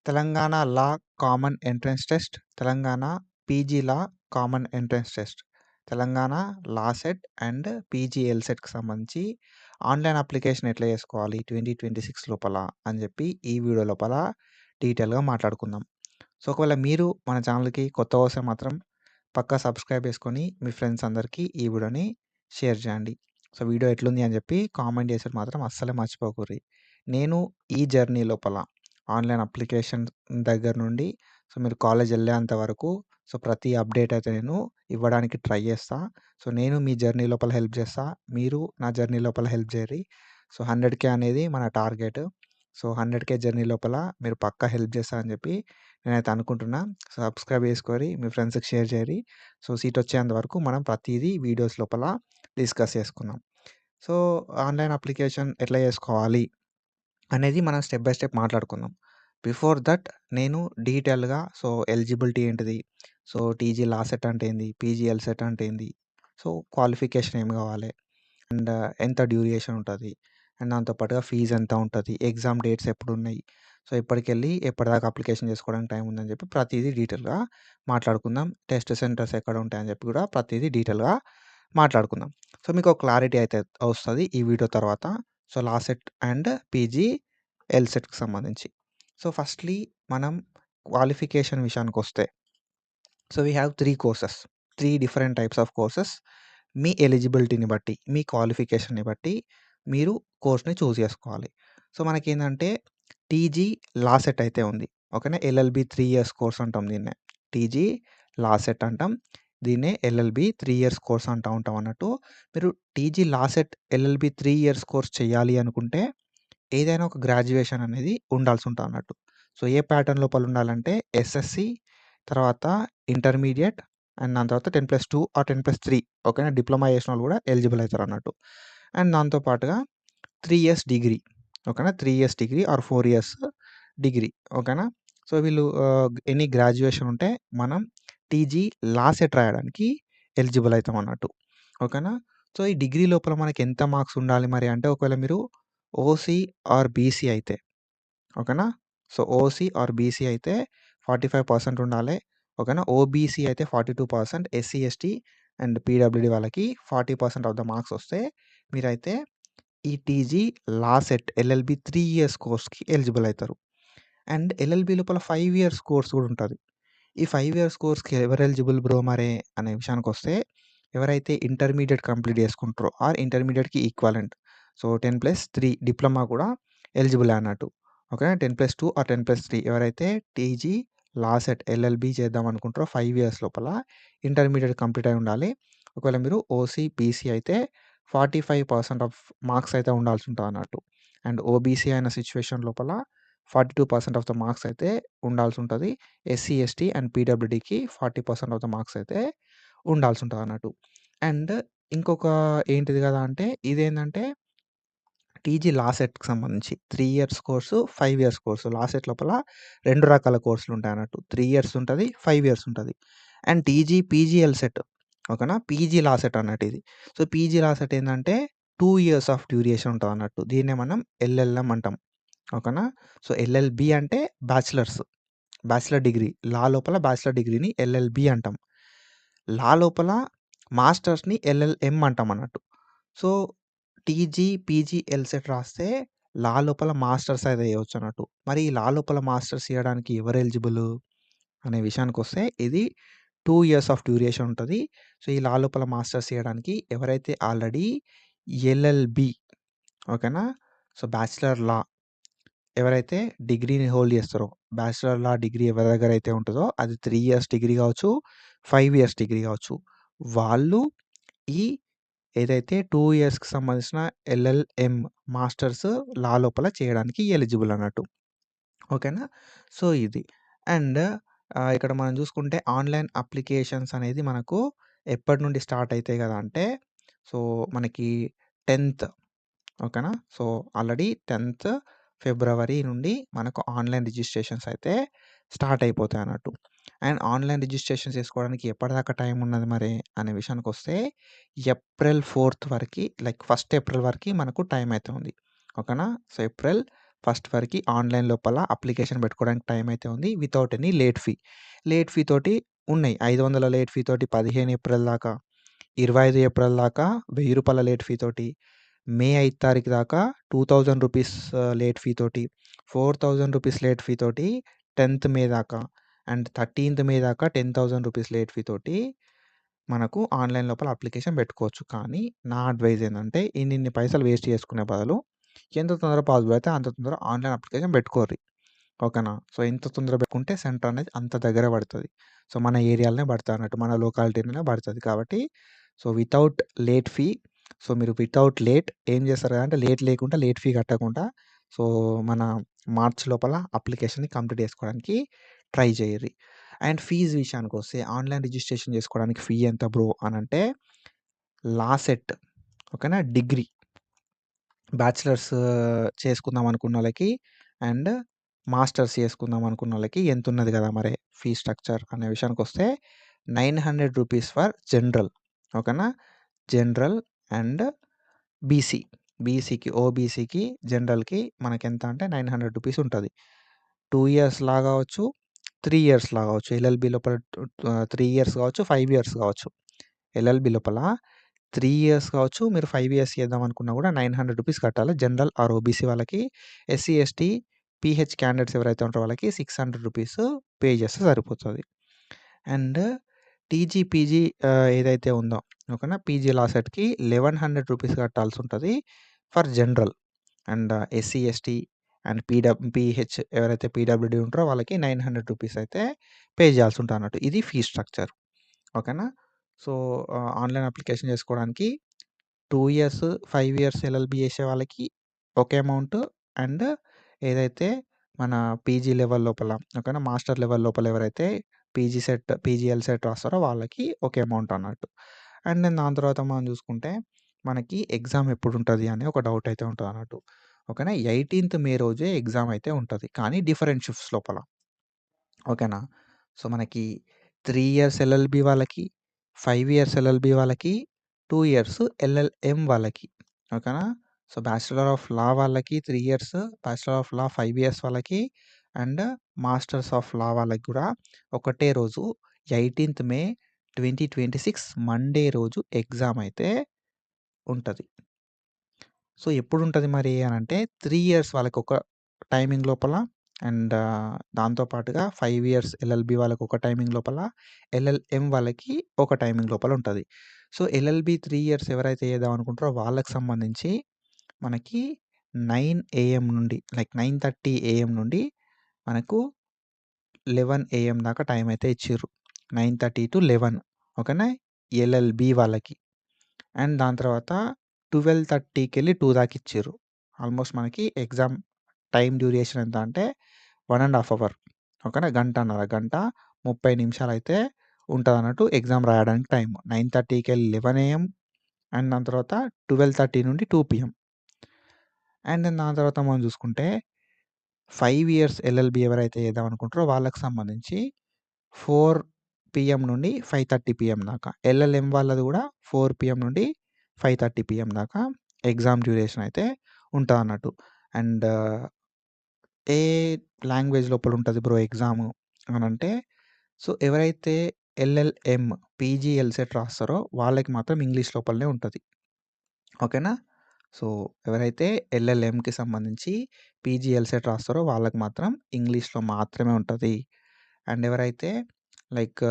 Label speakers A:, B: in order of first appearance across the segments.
A: Telangana law common entrance test, Telangana PG law common entrance test, Telangana law set and PG ఎల్సెట్‌కి సంబంధించి online application ఎట్లా చేసుకోవాలి 2026 లోపల అని చెప్పి ఈ వీడియో లోపల డీటెయిల్‌గా మాట్లాడుకుందాం. సో, ఒకవేళ మీరు మన ఛానల్‌కి కొత్తగా వస్తే మాత్రం పక్కా సబ్స్క్రైబ్ చేసుకొని మీ ఫ్రెండ్స్ అందరికీ ఈ వీడియోని షేర్ చేయండి. సో, వీడియో ఎట్లుంది అని చెప్పి కామెంట్ చేసుడు మాత్రం అస్సలే మర్చిపోకుర్రి. నేను ఈ జర్నీ లోపల ఆన్‌లైన్ అప్లికేషన్ దగ్గర నుండి సో, మీరు కాలేజ్ ఎళ్ళేంత వరకు సో, ప్రతి అప్డేట్ అయితే నేను ఇవ్వడానికి ట్రై చేస్తా. సో, నేను మీ జర్నీ లోపల హెల్ప్ చేస్తా. మీరు నా జర్నీ లోపల హెల్ప్ చేయర్రి. సో, 100,000 అనేది మన టార్గెట్. సో, 100,000 జర్నీ లోపల మీరు పక్కా హెల్ప్ చేస్తా అని చెప్పి నేనైతే అనుకుంటున్నా. సబ్స్క్రైబ్ చేసుకోరి, మీ ఫ్రెండ్స్‌కి షేర్ చేయర్రి. సో, సీట్ వచ్చేంత వరకు మనం ప్రతీదీ వీడియోస్ లోపల డిస్కస్ చేసుకుందాం. సో, ఆన్‌లైన్ అప్లికేషన్ ఎట్లా చేసుకోవాలి అనేది మనం స్టెప్ బై స్టెప్ మాట్లాడుకుందాం. బిఫోర్ దట్ నేను డీటెయిల్‌గా సో, ఎలిజిబిలిటీ ఏంటిది? సో, టీజీ లా సెట్ అంటే ఏంది? పీజీ ఎల్సెట్ అంటే ఏంది? సో, క్వాలిఫికేషన్ ఏమి కావాలి? అండ్ ఎంత డ్యూరేషన్ ఉంటది? అండ్ దాంతో పాటుగా ఫీజ్ ఎంత ఉంటది? ఎగ్జామ్ డేట్స్ ఎప్పుడున్నాయి? సో, ఇప్పటికెళ్ళి ఎప్పటిదాకా అప్లికేషన్ చేసుకోవడానికి టైం ఉందని చెప్పి ప్రతీదీ డీటెయిల్‌గా మాట్లాడుకుందాం. టెస్ట్ సెంటర్స్ ఎక్కడ ఉంటాయని చెప్పి కూడా ప్రతీదీ డీటెయిల్‌గా మాట్లాడుకుందాం. సో, మీకు ఒక క్లారిటీ అయితే వస్తది ఈ వీడియో తర్వాత. So, law set and PG ఎల్సెట్‌కి సంబంధించి. సో, ఫస్ట్‌లీ మనం క్వాలిఫికేషన్ విషయానికొస్తే so, we have 3 courses. 3 different types of courses. మీ ఎలిజిబిలిటీని బట్టి, మీ క్వాలిఫికేషన్‌ని బట్టి మీరు కోర్స్‌ని చూజ్ చేసుకోవాలి. సో, మనకేందంటే టీజీ లా సెట్ అయితే ఉంది. ఓకేనా. ఎల్ఎల్‌బి 3 ఇయర్స్ కోర్స్ అంటాం దీన్నే. టీజీ లా సెట్ అంటాం. దీన్నే ఎల్ఎల్‌బి 3 ఇయర్స్ కోర్స్ అంటా ఉంటాం అన్నట్టు. మీరు TG law set LLB 3 years course చేయాలి అనుకుంటే ఏదైనా ఒక గ్రాడ్యుయేషన్ అనేది ఉండాల్సి ఉంటదన్నట్టు. సో, ఏ ప్యాటర్న్ లోపల ఉండాలంటే ఎస్ఎస్‌సి, తర్వాత ఇంటర్మీడియేట్ అండ్ దాని తర్వాత 10+2 ఆర్ 10+3 ఓకేనా. డిప్లొమా చేసినోళ్ళు కూడా ఎలిజిబుల్ అయితారన్నట్టు. అండ్ దాంతో పాటుగా 3 ఇయర్స్ డిగ్రీ ఓకేనా. 3 years degree or 4 years degree ఓకేనా. సో, వీళ్ళు ఎనీ గ్రాడ్యుయేషన్ ఉంటే మనం టీజీ లా సెట్ రాయడానికి ఎలిజిబుల్ అయితామన్నట్టు. ఓకేనా. సో, ఈ డిగ్రీ లోపల మనకి ఎంత మార్క్స్ ఉండాలి మరి అంటే ఒకవేళ మీరు ఓసీ ఆర్ బీసీ అయితే ఓకేనా. సో, ఓసీ ఆర్ బీసీ అయితే 45% ఉండాలి. ఓకేనా. ఓబీసీ అయితే 42%, ఎస్సీ, ఎస్టీ అండ్ పీడబ్ల్యూడీ వాళ్ళకి 40% ఆఫ్ ద మార్క్స్ వస్తే మీరైతే ఈ TG law set LLB 3 years కోర్స్‌కి eligible అయితారు. అండ్ ఎల్ఎల్‌బి లోపల 5 ఇయర్స్ కోర్స్ కూడా ఉంటది. ఈ 5 ఇయర్స్ కోర్స్‌కి ఎవరు ఎలిజిబుల్ బ్రో మరే అనే విషయానికొస్తే ఎవరైతే ఇంటర్మీడియేట్ కంప్లీట్ చేసుకుంటారో ఆర్ ఇంటర్మీడియేట్‌కి ఈక్వలెంట్. సో, 10+3 డిప్లొమా కూడా ఎలిజిబులే అన్నట్టు. ఓకేనా. 10+2 ఆర్ 10+3 ఎవరైతే టీజీ లా సెట్ ఎల్ఎల్‌బి చేద్దాం అనుకుంటారో 5 ఇయర్స్ లోపల ఇంటర్మీడియేట్ కంప్లీట్ అయి ఉండాలి. ఒకవేళ మీరు ఓసీ, బీసీ అయితే 45% ఆఫ్ మార్క్స్ అయితే ఉండాల్సి ఉంటదన్నట్టు. అండ్ ఓబీసీ అయిన సిట్యుయేషన్ లోపల 42% ఆఫ్ ద మార్క్స్ అయితే ఉండాల్సి ఉంటది. ఎస్సీ, ఎస్టీ అండ్ పీడబ్ల్యూడీకి 40% ఆఫ్ ద మార్క్స్ అయితే ఉండాల్సి ఉంటదన్నట్టు. అండ్ ఇంకొక ఏంటిది కదా అంటే ఇదేందంటే టీజీ లా సెట్‌కి సంబంధించి 3 years course, 5 years course. Law set లోపల 2 రకాల కోర్సులుంటాయన్నట్టు. 3 ఇయర్స్ ఉంటది, 5 ఇయర్స్ ఉంటది. అండ్ టీజీ, పీజీఎల్ సెట్ ఓకేనా. పీజీ లా సెట్ అన్నట్టు ఇది. సో, పీజీ లా సెట్ ఏందంటే 2 ఇయర్స్ ఆఫ్ డ్యూరేషన్ ఉంటదన్నట్టు. దీన్నే మనం ఎల్ఎల్ఎం అంటాం. ఓకేనా. సో, ఎల్ఎల్‌బి అంటే బ్యాచిలర్స్. Bachelor degree. లా లోపల బ్యాచిలర్ డిగ్రీని ఎల్ఎల్‌బి అంటాం. లా లోపల మాస్టర్స్‌ని ఎల్ఎల్ఎం అంటామన్నట్టు. సో, టీజీ, పీజీ, ఎల్సెట్ రాస్తే లా లోపల మాస్టర్స్ అయితే చేయొచ్చన్నట్టు. మరి ఈ లా లోపల మాస్టర్స్ చేయడానికి ఎవరు ఎలిజిబులు అనే విషయానికొస్తే ఇది 2 ఇయర్స్ ఆఫ్ డ్యూరేషన్ ఉంటది. సో, ఈ లా లోపల మాస్టర్స్ చేయడానికి ఎవరైతే ఆల్రెడీ ఎల్ఎల్‌బి ఓకేనా. సో, బ్యాచిలర్ లా ఎవరైతే డిగ్రీని హోల్డ్ చేస్తారో, బ్యాచిలర్ లా డిగ్రీ ఎవరి దగ్గర అయితే ఉంటదో అది 3 ఇయర్స్ డిగ్రీ కావచ్చు, 5 ఇయర్స్ డిగ్రీ కావచ్చు. వాళ్ళు ఈ ఏదైతే 2 ఇయర్స్‌కి సంబంధించిన ఎల్ఎల్ఎం మాస్టర్స్ లా లోపల చేయడానికి ఎలిజిబుల్ అన్నట్టు. ఓకేనా. సో, ఇది. అండ్ ఇక్కడ మనం చూసుకుంటే ఆన్‌లైన్ అప్లికేషన్స్ అనేది మనకు ఎప్పటి నుండి స్టార్ట్ అయితాయి కదా అంటే, సో, మనకి 10థ్ ఓకేనా. సో, ఆల్రెడీ 10థ్ ఫిబ్రవరి నుండి మనకు ఆన్‌లైన్ రిజిస్ట్రేషన్స్ అయితే స్టార్ట్ అయిపోతాయన్నట్టు. అండ్ ఆన్‌లైన్ రిజిస్ట్రేషన్ చేసుకోవడానికి ఎప్పటిదాకా టైం ఉన్నది మరి అనే విషయానికొస్తే ఏప్రిల్ 4థ్ వరకి లైక్ 1 ఏప్రిల్ వరకి మనకు టైం అయితే ఉంది. ఓకేనా. సో, ఏప్రిల్ ఫస్ట్ వరకి ఆన్‌లైన్ లోపల అప్లికేషన్ పెట్టుకోవడానికి టైం అయితే ఉంది. Without any late fee. Late fee తోటి ఉన్నాయి. 500 లేట్ ఫీ తోటి 15 ఏప్రిల్ దాకా, 25 ఏప్రిల్ దాకా రూ. 1000 లేట్ ఫీ తోటి, మే 5 తారీఖు దాకా రూ. 2000 లేట్ ఫీ తోటి, రూ. 4000 లేట్ ఫీ తోటి 10థ్ మే దాకా అండ్ 13థ్ మే దాకా రూ. 10,000 లేట్ ఫీ తోటి మనకు ఆన్‌లైన్ లోపల అప్లికేషన్ పెట్టుకోవచ్చు. కానీ నా అడ్వైజ్ ఏందంటే ఇన్నిన్ని పైసలు వేస్ట్ చేసుకునే బదులు ఎంత తొందరగా పాసిబుల్ అయితే అంత తొందరగా ఆన్‌లైన్ అప్లికేషన్ పెట్టుకోర్రి. ఓకేనా? సో, ఎంత తొందరగా పెట్టుకుంటే సెంటర్ అనేది అంత దగ్గర పడతది. సో, మన ఏరియాలోనే పడతదన్నట్టు. మన లోకాలిటీలోనే పడతది. కాబట్టి so, without late fee so, మీరు వితౌట్ లేట్ ఏం చేస్తారు అంటే లేట్ లేకుండా లేట్ ఫీ కట్టకుండా సో, మన మార్చ్ లోపల అప్లికేషన్‌ని కంప్లీట్ చేసుకోవడానికి ట్రై చేయిర్రి. అండ్ ఫీజ్ విషయానికొస్తే ఆన్‌లైన్ రిజిస్ట్రేషన్ చేసుకోవడానికి ఫీ ఎంత బ్రో అనంటే లాసెట్ ఓకేనా? డిగ్రీ బ్యాచిలర్స్ చేసుకుందాం అనుకున్నోళ్ళకి అండ్ మాస్టర్స్ చేసుకుందాం అనుకున్నోళ్ళకి ఎంతున్నది కదా మరి ఫీ స్ట్రక్చర్ అనే విషయానికొస్తే రూ. 900 ఫర్ జనరల్ ఓకేనా? General and BC. బీసీకి, ఓబీసీకి, జనరల్‌కి మనకెంత అంటే రూ. 900 ఉంటది. 2 ఇయర్స్‌లా గావచ్చు, 3 ఇయర్స్‌లా గావచ్చు. ఎల్ఎల్‌బీ లోపల 3 ఇయర్స్ గావచ్చు, 5 ఇయర్స్ గావచ్చు. ఎల్ఎల్‌బీ లోపల 3 ఇయర్స్ కావచ్చు. మీరు 5 ఇయర్స్ చేద్దాం అనుకున్నా కూడా రూ. 900 కట్టాలి. జనరల్ ఆర్ ఓబీసీ వాళ్ళకి. ఎస్సీ, ఎస్టీ, పీహెచ్ క్యాండిడేట్స్ ఎవరైతే ఉంటారో వాళ్ళకి రూ. 600 పే చేస్తే సరిపోతది. అండ్ టీజీ, పీజీ ఏదైతే ఉందో ఓకేనా? పీజీ లా సెట్‌కి రూ. 1100 కట్టాల్సుంటది for general. And SC, ST and PH ఎవరైతే పీడబ్ల్యూడీ ఉంటారో వాళ్ళకి రూ. 900 అయితే పే చేయాల్సుంటదన్నట్టు. ఇది ఫీ స్ట్రక్చర్. ఓకేనా? సో, ఆన్‌లైన్ అప్లికేషన్ చేసుకోవడానికి 2 ఇయర్స్, 5 ఇయర్స్ ఎల్ఎల్‌బీ చేసే వాళ్ళకి ఒకే అమౌంట్ అండ్ ఏదైతే మన పీజీ లెవెల్ లోపల ఓకేనా? మాస్టర్ లెవెల్ లోపల ఎవరైతే పీజీఎల్ సెట్ రాస్తారో వాళ్ళకి ఒకే అమౌంట్ అన్నట్టు. అండ్ దెన్ దాని తర్వాత మనం చూసుకుంటే మనకి ఎగ్జామ్ ఎప్పుడుంటది అని ఒక డౌట్ అయితే ఉంటదన్నట్టు. ఓకేనా? 18థ్ మే రోజే ఎగ్జామ్ అయితే ఉంటది. కానీ డిఫరెంట్ షిఫ్ట్స్ లోపల. ఓకేనా? సో, మనకి 3 ఇయర్స్ ఎల్ఎల్‌బీ వాళ్ళకి, 5 ఇయర్స్ ఎల్ఎల్‌బీ వాళ్ళకి, 2 ఇయర్స్ ఎల్ఎల్ఎం వాళ్ళకి. ఓకేనా? సో, బ్యాచిలర్ ఆఫ్ లా వాళ్ళకి 3 years, bachelor of law 5 years వాళ్ళకి అండ్ మాస్టర్స్ ఆఫ్ లా వాళ్ళకి గూడా ఒకటే రోజు 18థ్ మే 2026 మండే రోజు ఎగ్జామ్ అయితే ఉంటది. సో, ఎప్పుడుంటది మరి అనంటే 3 ఇయర్స్ వాళ్ళకొక టైమింగ్ లోపల అండ్ దాంతో పాటుగా 5 ఇయర్స్ ఎల్ఎల్‌బీ వాళ్ళకొక టైమింగ్ లోపల, ఎల్ఎల్ఎం వాళ్ళకి ఒక టైమింగ్ లోపల ఉంటది. సో, ఎల్ఎల్‌బీ 3 ఇయర్స్ ఎవరైతే చేద్దాం అనుకుంటారో వాళ్ళకి సంబంధించి మనకి 9 ఏఎం నుండి లైక్ 9:30 ఏఎం నుండి మనకు 11 ఏఎం దాకా టైం అయితే ఇచ్చిర్రు. 9:30-11 ఓకేనా? ఎల్ఎల్‌బీ వాళ్ళకి. అండ్ దాని తర్వాత 12:30కెళ్ళి 2 దాకా ఇచ్చిర్రు. ఆల్మోస్ట్ మనకి ఎగ్జామ్ టైమ్ డ్యూరేషన్ ఎంత అంటే 1 ½ అవర్ ఓకేనా? గంటన్నర. గంట 30 నిమిషాలైతే ఉంటదన్నట్టు ఎగ్జామ్ రాయడానికి టైము. 9:30కెళ్ళి 11 ఏఎం అండ్ దాని తర్వాత 12:30 నుండి 2 పీఎం. అండ్ దెన్ దాని తర్వాత మనం చూసుకుంటే 5 ఇయర్స్ ఎల్ఎల్‌బీ ఎవరైతే చేద్దాం అనుకుంటారో వాళ్ళకి సంబంధించి 4 పీఎం నుండి 5:30 పీఎం దాకా. ఎల్ఎల్ఎం వాళ్ళది గూడా 4 పీఎం నుండి 5:30 పీఎం దాకా ఎగ్జామ్ డ్యూరేషన్ అయితే ఉంటదన్నట్టు. అండ్ ఏ లాంగ్వేజ్ లోపల ఉంటది బ్రో ఎగ్జాము అనంటే, సో, ఎవరైతే ఎల్ఎల్ఎం, పీజీ ఎల్సెట్ రాస్తారో వాళ్ళకి మాత్రం ఇంగ్లీష్ లోపలనే ఉంటది. ఓకేనా? సో, ఎవరైతే ఎల్ఎల్ఎంకి సంబంధించి పీజీ ఎల్సెట్ రాస్తారో వాళ్ళకి మాత్రం ఇంగ్లీష్‌లో మాత్రమే ఉంటది. అండ్ ఎవరైతే లైక్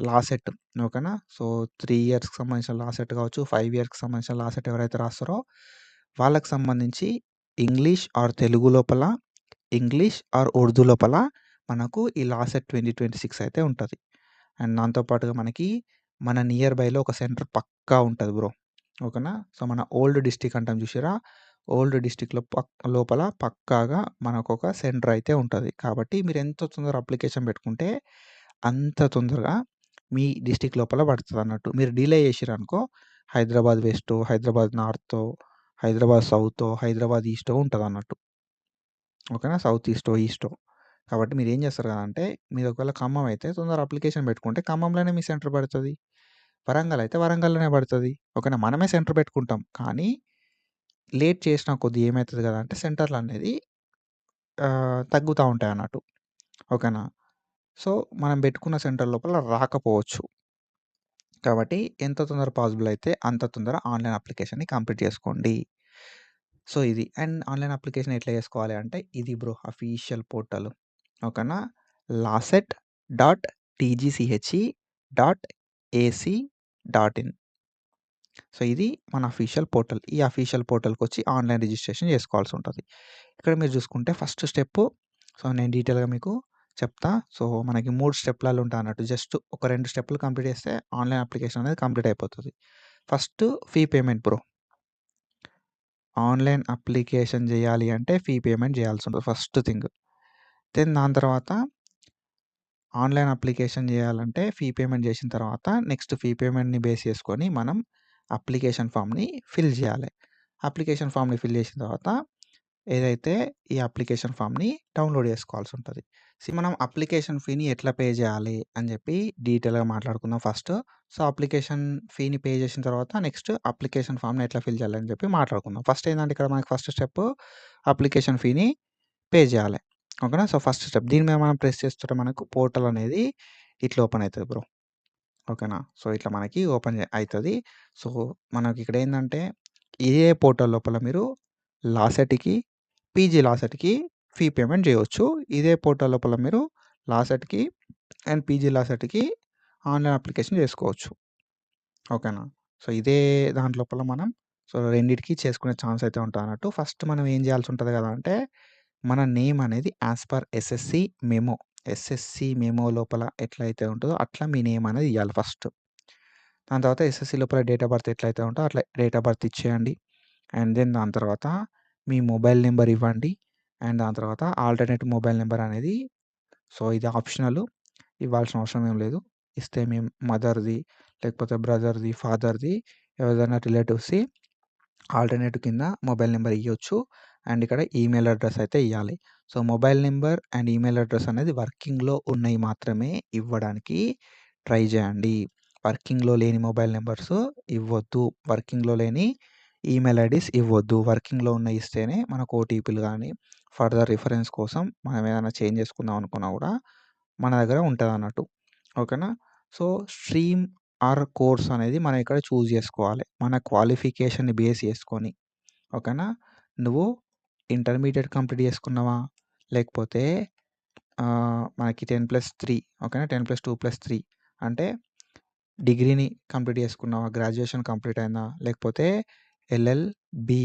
A: లా సెట్ ఓకేనా? సో, 3 ఇయర్స్‌కి సంబంధించిన లా సెట్ కావచ్చు, 5 ఇయర్స్‌కి సంబంధించిన లా సెట్ ఎవరైతే రాస్తారో వాళ్ళకి సంబంధించి ఇంగ్లీష్ ఆర్ తెలుగు లోపల, ఇంగ్లీష్ ఆర్ ఉర్దూ లోపల మనకు ఈ లా సెట్ 2026 అయితే ఉంటది. అండ్ దాంతో పాటుగా మనకి మన నియర్ బైలో ఒక సెంటర్ పక్కా ఉంటది బ్రో. ఓకేనా? సో, మన ఓల్డ్ డిస్ట్రిక్ట్ అంటాం చూసిర్రా? ఓల్డ్ డిస్ట్రిక్ట్‌లో లోపల పక్కాగా మనకొక సెంటర్ అయితే ఉంటది. కాబట్టి మీరు ఎంత తొందరగా అప్లికేషన్ పెట్టుకుంటే అంత తొందరగా మీ డిస్ట్రిక్ట్ లోపల పడతదన్నట్టు. మీరు డిలే చేసిర్రనుకో హైదరాబాద్ వెస్టో, హైదరాబాద్ నార్తో, హైదరాబాద్ సౌతో, హైదరాబాద్ ఈస్టో ఉంటదన్నట్టు. ఓకేనా? సౌత్ ఈస్టో, ఈస్టో. కాబట్టి మీరేం చేస్తారు కదంటే మీది ఒకవేళ ఖమ్మం అయితే తొందరగా అప్లికేషన్ పెట్టుకుంటే ఖమ్మంలోనే మీ సెంటర్ పడతది. వరంగల్ అయితే వరంగల్‌లోనే పడతది. ఓకేనా? మనమే సెంటర్ పెట్టుకుంటాం. కానీ లేట్ చేసిన కొద్దీ ఏమైతది కదా అంటే సెంటర్‌లనేది తగ్గుతా ఉంటాయన్నట్టు. ఓకేనా? సో, మనం బెట్టుకున్న సెంటర్ లోపల రాకపోవచ్చు. కాబట్టి ఎంత తొందర పాసిబుల్ అయితే అంత తొందర ఆన్‌లైన్ అప్లికేషన్‌ని కంప్లీట్ చేసుకోండి. సో, ఇది. అండ్ ఆన్‌లైన్ అప్లికేషన్ ఎట్లా చేసుకోవాలి అంటే ఇది బ్రో అఫీషియల్ పోర్టల్. ఓకేనా? laset.tgche.ac.in. సో, ఇది మన అఫీషియల్ పోర్టల్. ఈ అఫీషియల్ పోర్టల్‌కొచ్చి ఆన్‌లైన్ రిజిస్ట్రేషన్ చేసుకోవాల్సుంటది. ఇక్కడ మీరు చూసుకుంటే ఫస్ట్ స్టెప్పు సో, నేను డీటెయిల్‌గా మీకు చెప్తా. సో, మనకి 3 స్టెప్‌లలో ఉంటాయన్నట్టు. జస్ట్ ఒక 2 స్టెప్పులు కంప్లీట్ చేస్తే ఆన్‌లైన్ అప్లికేషన్ అనేది కంప్లీట్ అయిపోతది. First fee payment bro. Online application జేయాలి అంటే ఫీ పేమెంట్ జేయాల్సుంటది ఫస్ట్ థింగ్. దెన్ దాని తర్వాత ఆన్‌లైన్ అప్లికేషన్ జేయాలంటే ఫీ పేమెంట్ జేసిన తర్వాత నెక్స్ట్ ఫీ పేమెంట్‌ని బేస్ చేసుకొని మనం అప్లికేషన్ ఫామ్‌ని ఫిల్ జేయాలి. అప్లికేషన్ ఫామ్‌ని ఫిల్ చేసిన తర్వాత ఏదైతే ఈ అప్లికేషన్ ఫామ్‌ని డౌన్‌లోడ్ చేసుకోవాల్సుంటది. మనం అప్లికేషన్ ఫీని ఎట్లా పే జేయాలి అని జెప్పి డీటెయిల్‌గా మాట్లాడుకుందాం ఫస్ట్. సో, అప్లికేషన్ ఫీని పే చేసిన తర్వాత నెక్స్ట్ అప్లికేషన్ ఫామ్‌ని ఎట్లా ఫిల్ చేయాలి అని జెప్పి మాట్లాడుకుందాం. ఫస్ట్ ఏందంటే ఇక్కడ మనకి ఫస్ట్ స్టెప్ అప్లికేషన్ ఫీని పే జేయాలి. ఓకేనా? So, first step. దీని మీద మనం ప్రెస్ చేస్తుంటే మనకు పోర్టల్ అనేది ఇట్లా ఓపెన్ అయితది బ్రో. ఓకేనా? సో, ఇట్లా మనకి ఓపెన్ అయితది. సో, మనకిక్కడేందంటే ఇదే పోర్టల్ లోపల మీరు లాసెట్‌కి, పీజీ లాసెట్‌కి ఫీ పేమెంట్ జేయొచ్చు. ఇదే పోర్టల్ లోపల మీరు లాసెట్‌కి అండ్ పీజీ లాసెట్‌కి ఆన్‌లైన్ అప్లికేషన్ జేసుకోవచ్చు. ఓకేనా? సో, ఇదే దాంట్ లోపల మనం సో, రెండిటికి చేసుకునే ఛాన్స్ అయితే ఉంటదన్నట్టు. ఫస్ట్ మనం ఏం జేయాల్సుంటది గదా అంటే మన నేమ్ అనేది as per SSC memo. SSC memo లోపల ఎట్లయితే ఉంటదో అట్లా మీ నేమ్ అనేది ఇయ్యాలి ఫస్ట్. దాని తర్వాత ఎస్ఎస్‌సి లోపల డేట్ ఆఫ్ బర్త్ ఎట్లయితే ఉంటదో అట్లా డేట్ ఆఫ్ బర్త్ ఇచ్చేయండి. అండ్ దెన్ దాని తర్వాత మీ మొబైల్ నంబర్ ఇవ్వండి. అండ్ దాని తర్వాత ఆల్టర్‌నేట్ మొబైల్ నంబర్ అనేది సో, ఇది ఆప్షనల్. ఇవ్వాల్సిన అవసరం ఏం లేదు. ఇస్తే మీ మదర్‌ది, లేకపోతే బ్రదర్‌ది, ఫాదర్‌ది ఎవరిదైనా రిలేటివ్స్‌ది ఆల్టర్‌నేట్ కింద మొబైల్ నంబర్ ఇయ్యొచ్చు. అండ్ ఇక్కడ ఈమెయిల్ అడ్రెస్ అయితే ఇయ్యాలి. So, mobile number and email address అనేది వర్కింగ్‌లో ఉన్నయి మాత్రమే ఇవ్వడానికి ట్రై జేయండి. వర్కింగ్‌లో లేని మొబైల్ నంబర్స్ ఇవ్వొద్దు. వర్కింగ్‌లో లేని ఈమెయిల్ ఐడీస్ ఇవ్వొద్దు. వర్కింగ్‌లో ఉన్నయి ఇస్తేనే మనకు ఓటీపీలు గానీ, ఫర్దర్ రిఫరెన్స్ కోసం మనం ఏదైనా చేంజ్ చేసుకుందాం అనుకున్నా గూడా మన దగ్గర ఉంటదన్నట్టు. ఓకేనా? సో, స్ట్రీమ్ ఆర్ కోర్స్ అనేది మనం ఇక్కడ చూజ్ జేసుకోవాలి. మన క్వాలిఫికేషన్‌ని బేస్ చేసుకొని. ఓకేనా? నువ్వు ఇంటర్మీడియేట్ కంప్లీట్ చేసుకున్నావా? లేకపోతే మనకి 10+3 ఓకేనా? 10+2+3 అంటే డిగ్రీని కంప్లీట్ చేసుకున్నావా? గ్రాడ్యుయేషన్ కంప్లీట్ అయిందా? లేకపోతే ఎల్ఎల్‌బి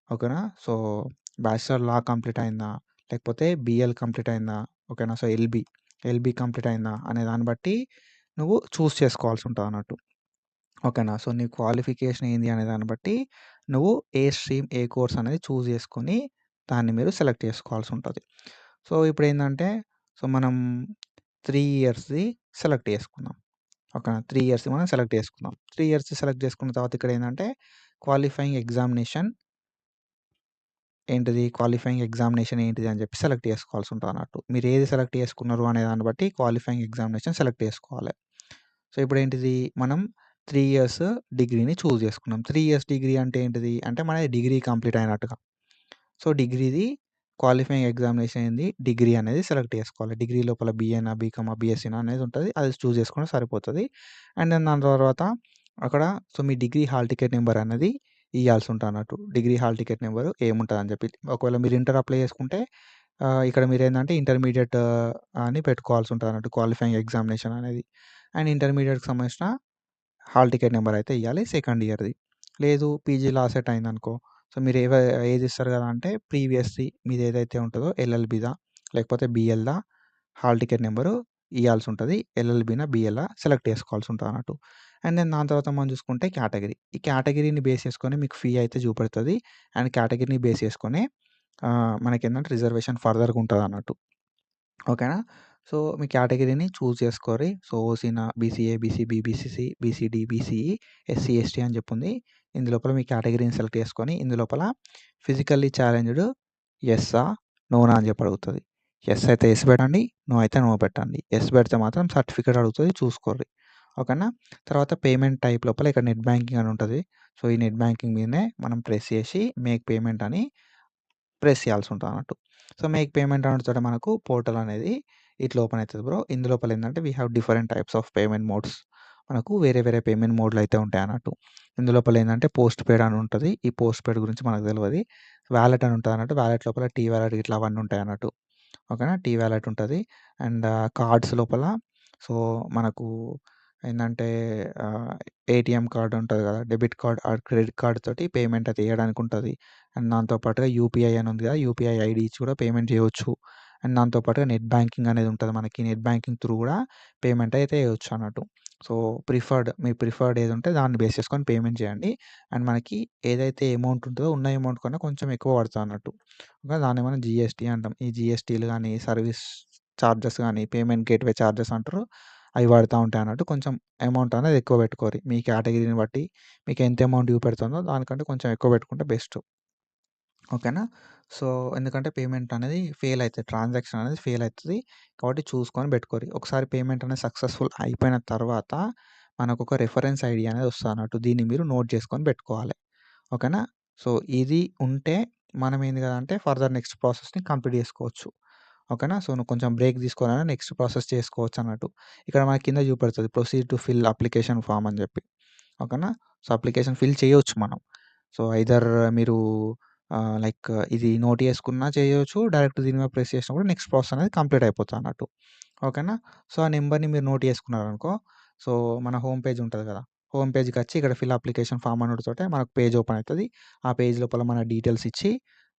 A: ఓకేనా? సో, బ్యాచిలర్ లా కంప్లీట్ అయిందా? లేకపోతే బీఎల్ కంప్లీట్ అయిందా? ఓకేనా? సో, ఎల్‌బి కంప్లీట్ అయిందా? అనే దాన్ని బట్టి నువ్వు చూజ్ చేసుకోవాల్సి ఉంటదన్నట్టు. ఓకేనా? సో, నీ క్వాలిఫికేషన్ ఏంది అనే దాన్ని బట్టి నువ్వు ఏ స్ట్రీమ్, ఏ కోర్స్ అనేది చూజ్ చేసుకొని దాన్ని మీరు సెలెక్ట్ చేసుకోవాల్సుంటది. సో, ఇప్పుడేందంటే సో, మనం 3 ఇయర్స్‌ది సెలెక్ట్ చేసుకుందాం. ఓకేనా? 3 ఇయర్స్‌ది మనం సెలెక్ట్ చేసుకుందాం. 3 ఇయర్స్‌ది సెలెక్ట్ చేసుకున్న తర్వాత ఇక్కడేందంటే క్వాలిఫైయింగ్ ఎగ్జామినేషన్ ఏంటిది? క్వాలిఫైయింగ్ ఎగ్జామినేషన్ ఏంటిది అని చెప్పి సెలెక్ట్ చేసుకోవాల్సుంటదన్నట్టు. మీరు ఏది సెలెక్ట్ చేసుకున్నారు అనే దాన్ని బట్టి క్వాలిఫైయింగ్ ఎగ్జామినేషన్ సెలెక్ట్ చేసుకోవాలి. సో, ఇప్పుడేంటిది మనం 3 ఇయర్స్ డిగ్రీని చూజ్ చేసుకున్నాం. 3 ఇయర్స్ డిగ్రీ అంటే ఏంటిది? అంటే మనది డిగ్రీ కంప్లీట్ అయినట్టుగా. సో, డిగ్రీది క్వాలిఫైయింగ్ ఎగ్జామినేషన్ ఏంది? డిగ్రీ అనేది సెలెక్ట్ చేసుకోవాలి. డిగ్రీ లోపల బీఏనా, బీకామా, బీఎస్సీనా అనేది ఉంటది. అది చూజ్ చేసుకుంటే సరిపోతది. అండ్ దెన్ దాని తర్వాత అక్కడ సో, మీ డిగ్రీ హాల్ టికెట్ నంబర్ అనేది ఇయ్యాల్సి ఉంటదన్నట్టు. డిగ్రీ హాల్ టికెట్ నంబర్ ఏముంటదని చెప్పి. ఒకవేళ మీరు ఇంటర్ అప్లై చేసుకుంటే ఇక్కడ మీరేందంటే ఇంటర్మీడియేట్ అని పెట్టుకోవాల్సి ఉంటదన్నట్టు క్వాలిఫైయింగ్ ఎగ్జామినేషన్ అనేది. అండ్ ఇంటర్మీడియేట్‌కి సంబంధించిన హాల్ టికెట్ నంబర్ అయితే ఇయ్యాలి సెకండ్ ఇయర్‌ది. లేదు పీజీ లాసెట్ అయిందనుకో, సో, మీరు ఏది ఇస్తారు కదా అంటే ప్రీవియస్‌ది మీదేదైతే ఉంటదో ఎల్ఎల్‌బిదా లేకపోతే బీఎల్‌దా హాల్ టికెట్ నంబరు ఇయ్యాల్సుంటది. ఎల్ఎల్‌బీనా, బీఎల్‌లా సెలెక్ట్ చేసుకోవాల్సుంటదన్నట్టు. అండ్ దెన్ దాని తర్వాత మనం చూసుకుంటే కేటగిరీ. ఈ కేటగిరీని బేస్ చేసుకొని మీకు ఫీ అయితే చూపెడతది. అండ్ కేటగిరీని బేస్ చేసుకొనే మనకేందంటే రిజర్వేషన్ ఫర్దర్‌గా ఉంటదన్నట్టు. ఓకేనా? సో, మీ కేటగిరీని చూజ్ చేసుకోరి. సో, ఓసీనా, BCA, BCB, BCC, BCD, BCE, SC, ST అని జెప్పుంది. ఇందులోపల మీ కేటగిరీని సెలెక్ట్ చేసుకొని, ఇందులోపల ఫిజికల్లీ ఛాలెంజ్డ్ యెస్సా? నోనా? అని జెప్పి అడుగుతది. యెస్ అయితే యెస్ పెట్టండి. నో అయితే నో పెట్టండి. యెస్ పెడితే మాత్రం సర్టిఫికేట్ అడుగుతది చూసుకోర్రి. ఓకేనా. తర్వాత పేమెంట్ టైప్ లోపల ఇక్కడ నెట్ బ్యాంకింగ్ అని ఉంటది. సో, ఈ నెట్ బ్యాంకింగ్ మీదనే మనం ప్రెస్ చేసి మేక్ పేమెంట్ అని ప్రెస్ చేయాల్సుంటదన్నట్టు. సో, మేక్ పేమెంట్ అనడుతోటే మనకు పోర్టల్ అనేది ఇట్లా ఓపెన్ అయితది బ్రో. ఇందులోపల ఏందంటే we have different types of payment modes. మనకు వేరే వేరే పేమెంట్ మోడ్‌లయితే ఉంటాయన్నట్టు. ఇందులోపల ఏందంటే పోస్ట్ పెయిడ్ అని ఉంటది. ఈ పోస్ట్ పెయిడ్ గురించి మనకు తెలవది. వాలెట్ అని ఉంటదన్నట్టు. వాలెట్ లోపల టీ వాలెట్ ఇట్లా అవన్నీ ఉంటాయన్నట్టు. ఓకేనా. టీ వాలెట్ ఉంటది. అండ్ కార్డ్స్ లోపల సో, మనకు ఏందంటే ఆహ్, ఏటీఎం కార్డ్ ఉంటది గదా! Debit card or credit card తోటి పేమెంట్ అది ఎయడానికుంటది. అండ్ దాంతో పాటుగా యూపీఐ అని ఉంది గదా! యూపీఐ ఐడీ ఇచ్చి కూడా పేమెంట్ చేయొచ్చు. అండ్ దాంతో పాటుగా నెట్ బ్యాంకింగ్ అనేది ఉంటది మనకి. నెట్ బ్యాంకింగ్ త్రూ గూడా పేమెంట్ అయితే ఎయొచ్చు అన్నట్టు. సో, మీ ప్రిఫర్డ్ ఏదుంటే దాన్ని బేస్ చేసుకొని పేమెంట్ చేయండి. అండ్ మనకి ఏదైతే అమౌంట్ ఉంటదో ఉన్న అమౌంట్ కన్నా కొంచెం ఎక్కువ పడతదన్నట్టు. దాన్ని మనం జీఎస్టీ అంటాం. ఈ జీఎస్టీలు గానీ, సర్వీస్ చార్జెస్ గానీ, పేమెంట్ గేట్‌వే చార్జెస్ అంటారు. అవి పడతా ఉంటాయన్నట్టు. కొంచెం అమౌంట్ అనేది ఎక్కువ పెట్టుకోరి. మీ కేటగిరీని బట్టి మీకు ఎంత అమౌంట్ చూపెడుతుందో దానికంటే కొంచెం ఎక్కువ పెట్టుకుంటే బెస్ట్. ఓకేనా. సో, ఎందుకంటే పేమెంట్ అనేది ఫెయిల్ అయితది. ట్రాన్సాక్షన్ అనేది ఫెయిల్ అయితది. కాబట్టి చూసుకొని పెట్టుకోరి. ఒకసారి పేమెంట్ అనేది సక్సెస్‌ఫుల్ అయిపోయిన తర్వాత మనకొక రిఫరెన్స్ ఐడీ అనేది వస్తదన్నట్టు. దీన్ని మీరు నోట్ చేసుకొని పెట్టుకోవాలి. ఓకేనా. సో, ఇది ఉంటే మనం ఏంది కదంటే ఫర్దర్ నెక్స్ట్ ప్రాసెస్‌ని కంప్లీట్ చేసుకోవచ్చు. ఓకేనా. సో, నువ్వు కొంచెం బ్రేక్ తీసుకొనైనా నెక్స్ట్ ప్రాసెస్ చేసుకోవచ్చన్నట్టు. ఇక్కడ మనకి కింద చూపెడతది proceed to fill application form అని చెప్పి. ఓకేనా. సో, అప్లికేషన్ ఫిల్ చేయొచ్చు మనం. సో, ఐదర్ మీరు లైక్ ఇది నోట్ చేసుకున్నా చేయొచ్చు. డైరెక్ట్ దీని మీద ప్రెస్ చేసినా కూడా నెక్స్ట్ ప్రాసెస్ అనేది కంప్లీట్ అయిపోతదన్నట్టు. ఓకేనా. సో, ఆ నంబర్‌ని మీరు నోట్ చేసుకున్నారనుకో, సో, మన హోమ్ పేజ్ ఉంటది కదా! హోమ్ పేజ్‌కొచ్చి ఇక్కడ ఫిల్ అప్లికేషన్ ఫార్మ్ అనుడుతోటే మనకు పేజ్ ఓపెన్ అయితది. ఆ పేజ్ లోపల మన డీటెయిల్స్ ఇచ్చి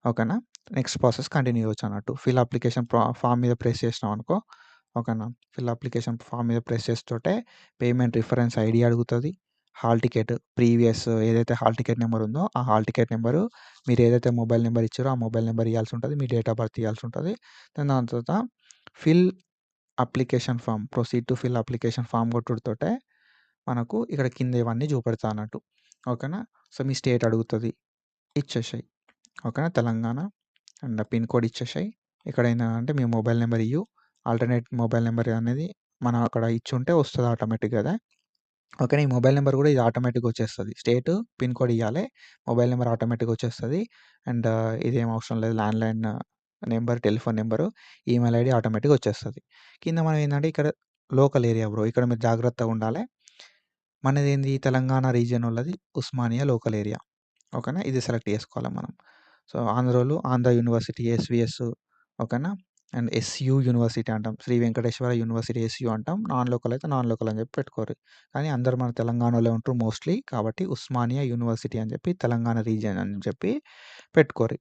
A: ఓకేనా. నెక్స్ట్ ప్రాసెస్ కంటిన్యూ చేయొచ్చన్నట్టు. ఫిల్ అప్లికేషన్ ఫార్మ్ మీద ప్రెస్ చేసినామనుకో ఓకేనా. ఫిల్ అప్లికేషన్ ఫార్మ్ మీద ప్రెస్ చేస్తోటే పేమెంట్ రిఫరెన్స్ ఐడీ అడుగుతది. హాల్ టికెట్ ప్రీవియస్ ఏదైతే హాల్ టికెట్ నంబర్ ఉందో, ఆ హాల్ టికెట్ నంబరు మీరు ఏదైతే మొబైల్ నంబర్ ఇచ్చారో ఆ మొబైల్ నంబర్ ఇయ్యాల్సుంటది. మీ డేట్ ఆఫ్ బర్త్ ఇయ్యాల్సుంటది. దాని తర్వాత fill application form proceed to fill application form కొట్టుడుతోటే మనకు ఇక్కడ కింద ఇవన్నీ చూపెడతాదన్నట్టు. ఓకేనా. సో, మీ స్టేట్ అడుగుతది. ఇచ్చేసేయి. ఓకేనా. తెలంగాణ అండ్ పిన్ కోడ్ ఇచ్చేసేయి. ఎక్కడైనా అంటే మీ మొబైల్ నంబర్ ఇయ్యు. ఆల్టర్‌నేట్ మొబైల్ నంబర్ అనేది మనం అక్కడ ఇచ్చుంటే వస్తది ఆటోమేటిక్‌గా అదే. ఓకేనా. ఈ మొబైల్ నంబర్ కూడా ఇది ఆటోమేటిక్‌గా వచ్చేస్తది. స్టేట్, పిన్ కోడ్ ఇయ్యాలే. మొబైల్ నంబర్ ఆటోమేటిక్‌గా వచ్చేస్తది. అండ్ ఇదేం అవసరం లేదు. Landline number, telephone number, email ID ఆటోమేటిక్‌గా వచ్చేస్తది. కింద మనం ఏందంటే ఇక్కడ లోకల్ ఏరియా బ్రో. ఇక్కడ మీరు జాగ్రత్తగుండాలే. మనదేంది తెలంగాణ రీజియన్ ఓళ్ళది ఉస్మానియా లోకల్ ఏరియా. ఓకేనా. ఇది సెలెక్ట్ చేసుకోవాలి మనం. సో, ఆంధ్రోళ్ళు ఆంధ్ర యూనివర్సిటీ ఎస్‌వీఎస్ ఓకేనా. అండ్ ఎస్‌యూ యూనివర్సిటీ అంటాం. శ్రీ వెంకటేశ్వర యూనివర్సిటీ ఎస్‌యూ అంటాం. నాన్ లోకల్ అయితే నాన్ లోకల్ అని చెప్పి పెట్టుకోరి. కానీ అందరూ మన తెలంగాణలో ఉంటారు మోస్ట్‌లీ. కాబట్టి ఉస్మానియా యూనివర్సిటీ అని చెప్పి తెలంగాణ రీజియన్ అని చెప్పి పెట్టుకోరి.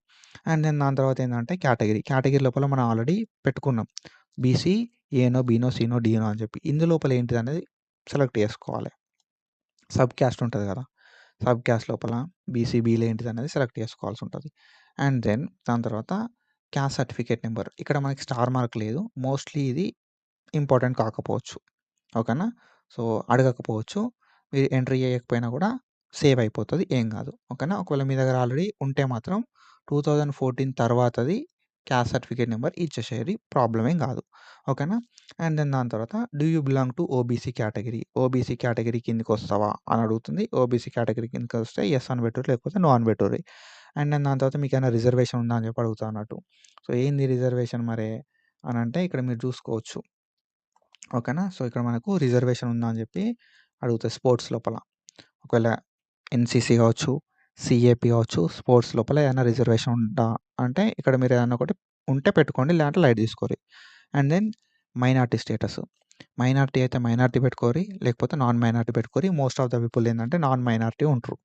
A: అండ్ దెన్ దాని తర్వాత ఏందంటే కేటగిరీ. కేటగిరీ లోపల మనం ఆల్రెడీ పెట్టుకున్నాం. బీసీ, ఏనో, బీనో, సీనో, డీనో అని చెప్పి. ఇందులోపల ఏంటిదనేది సెలెక్ట్ చేసుకోవాలి. సబ్ క్యాస్ట్ ఉంటది కదా! సబ్ క్యాస్ట్ లోపల బీసీ, బీలో ఏంటిదనేది సెలెక్ట్ చేసుకోవాల్సుంటది. అండ్ దెన్ దాని తర్వాత క్యాస్ట్ సర్టిఫికేట్ నంబర్. ఇక్కడ మనకి స్టార్ మార్క్ లేదు. మోస్ట్‌లీ ఇది ఇంపార్టెంట్ కాకపోవచ్చు. ఓకేనా. సో, అడగకపోవచ్చు. మీరు ఎంట్రీ చేయకపోయినా కూడా సేవ్ అయిపోతది. ఏం కాదు. ఓకేనా. ఒకవేళ మీ దగ్గర ఆల్రెడీ ఉంటే మాత్రం 2014 తర్వాతది క్యాస్ట్ సర్టిఫికేట్ నంబర్ ఇచ్చేసేయండి. ప్రాబ్లమ్ ఏం కాదు. ఓకేనా. అండ్ దెన్ దాని తర్వాత do you belong to OBC category. OBC category కిందకొస్తావా అని అడుగుతుంది. ఓబీసీ కేటగిరీ కిందకొస్తే యెస్ అని పెట్టుర్రి. లేకపోతే నో అని పెట్టుర్రి. అండ్ దెన్ దాని తర్వాత మీకేమైనా రిజర్వేషన్ ఉందా అని చెప్పి అడుగుతదన్నట్టు. సో, ఏంది రిజర్వేషన్ మరే అనంటే ఇక్కడ మీరు చూసుకోవచ్చు. ఓకేనా. సో, ఇక్కడ మనకు రిజర్వేషన్ ఉందా అని చెప్పి అడుగుతది స్పోర్ట్స్ లోపల. ఒకవేళ ఎన్‌సీసీ కావచ్చు, సీఏపీ కావచ్చు, స్పోర్ట్స్ లోపల ఏదైనా రిజర్వేషన్ ఉందా అంటే ఇక్కడ మీరు ఏదన్నా ఒకటి ఉంటే పెట్టుకోండి. లేదంటే లైట్ తీసుకోరి. And then minority status. Minority అయితే మైనారిటీ పెట్టుకోరి. లేకపోతే నాన్ మైనారిటీ పెట్టుకోరి. మోస్ట్ ఆఫ్ ద పీపుల్ ఏందంటే నాన్ మైనారిటీ ఉంటరు.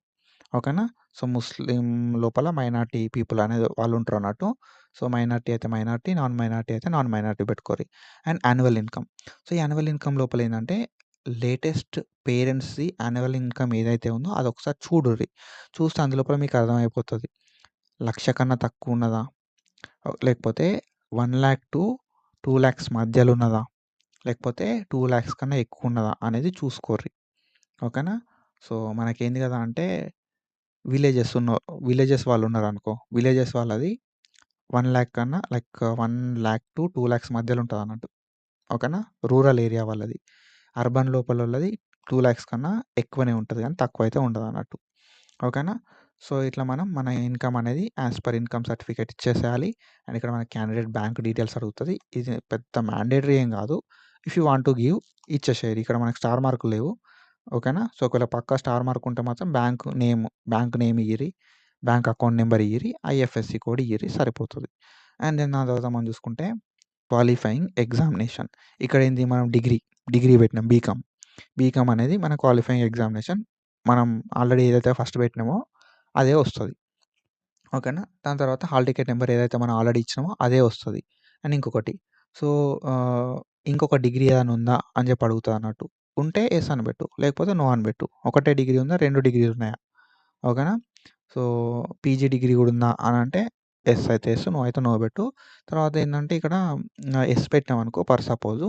A: ఓకేనా. సో, ముస్లిం లోపల మైనారిటీ పీపుల్ అనేది వాళ్ళు ఉంటారన్నట్టు. సో, మైనారిటీ అయితే మైనారిటీ, నాన్ మైనారిటీ అయితే నాన్ మైనారిటీ పెట్టుకోరి. And annual income. సో, ఈ యాన్యువల్ ఇన్‌కమ్ లోపల ఏందంటే లేటెస్ట్ పేరెంట్స్‌ది యాన్యువల్ ఇన్‌కమ్ ఏదైతే ఉందో అదొకసారి చూడుర్రి. చూస్తే అందులోపల మీకు అర్థమైపోతది. 1,00,000 కన్నా తక్కువున్నదా? లేకపోతే 1,00,000-2,00,000 మధ్యలో ఉన్నదా? లేకపోతే 2,00,000 కన్నా ఎక్కువున్నదా? అనేది చూసుకోర్రి. ఓకేనా. సో, మనకేంది కదా అంటే విలేజెస్ వాళ్ళున్నారనుకో, విలేజెస్ వాళ్ళది 1,00,000 కన్నా లైక్ 1,00,000-2,00,000 మధ్యలో ఉంటదన్నట్టు. ఓకేనా. రూరల్ ఏరియా వాళ్ళది. అర్బన్ లోపలోళ్ళది 2,00,000 కన్నా ఎక్కువనే ఉంటది గానీ తక్కువైతే ఉండదన్నట్టు. ఓకేనా? సో, ఇట్లా మనం మన ఇన్‌కమ్ అనేది యాస్ పర్ ఇన్‌కమ్ సర్టిఫికేట్ ఇచ్చేసేయాలి. అండ్ ఇక్కడ మన క్యాండిడేట్ బ్యాంక్ డీటెయిల్స్ అడుగుతది. ఇది పెద్ద మ్యాండేటరీ ఏం గాదు. If you want to give ఇచ్చేసేయాలి. ఇక్కడ మనకు స్టార్ మార్కులు లేవు. ఓకేనా? సో, ఒకవేళ పక్కా స్టార్ మార్క్ ఉంటే మాత్రం బ్యాంక్ నేమ్ ఇయ్యిరి, బ్యాంక్ అకౌంట్ నంబర్ ఇయ్యిరి, ఐఎఫ్ఎస్‌సి కోడ్ ఇయ్యిరి సరిపోతది. అండ్ దెన్ దాని తర్వాత మనం చూసుకుంటే క్వాలిఫైయింగ్ ఎగ్జామినేషన్. ఇక్కడేంది మనం డిగ్రీ పెట్టినాం బీకామ్. బీకామ్ అనేది మన క్వాలిఫైయింగ్ ఎగ్జామినేషన్. మనం ఆల్రెడీ ఏదైతే ఫస్ట్ పెట్టినామో అదే వస్తది. ఓకేనా? దాని తర్వాత హాల్ టికెట్ నంబర్ ఏదైతే మనం ఆల్రెడీ ఇచ్చినామో అదే వస్తది. అండ్ ఇంకొకటి సో, ఇంకొక డిగ్రీ ఏదైనా ఉందా అని చెప్పి అడుగుతదన్నట్టు. ఉంటే యెస్ అని పెట్టు. లేకపోతే నో అని పెట్టు. ఒకటే డిగ్రీ ఉందా? 2 డిగ్రీలున్నాయా? ఓకేనా? సో, పీజీ డిగ్రీ గూడా ఉందా అనంటే యెస్ అయితే యెస్, నో అయితే నో పెట్టు. తర్వాత ఏందంటే ఇక్కడ యెస్ పెట్టామనుకో ఫర్ సపోజు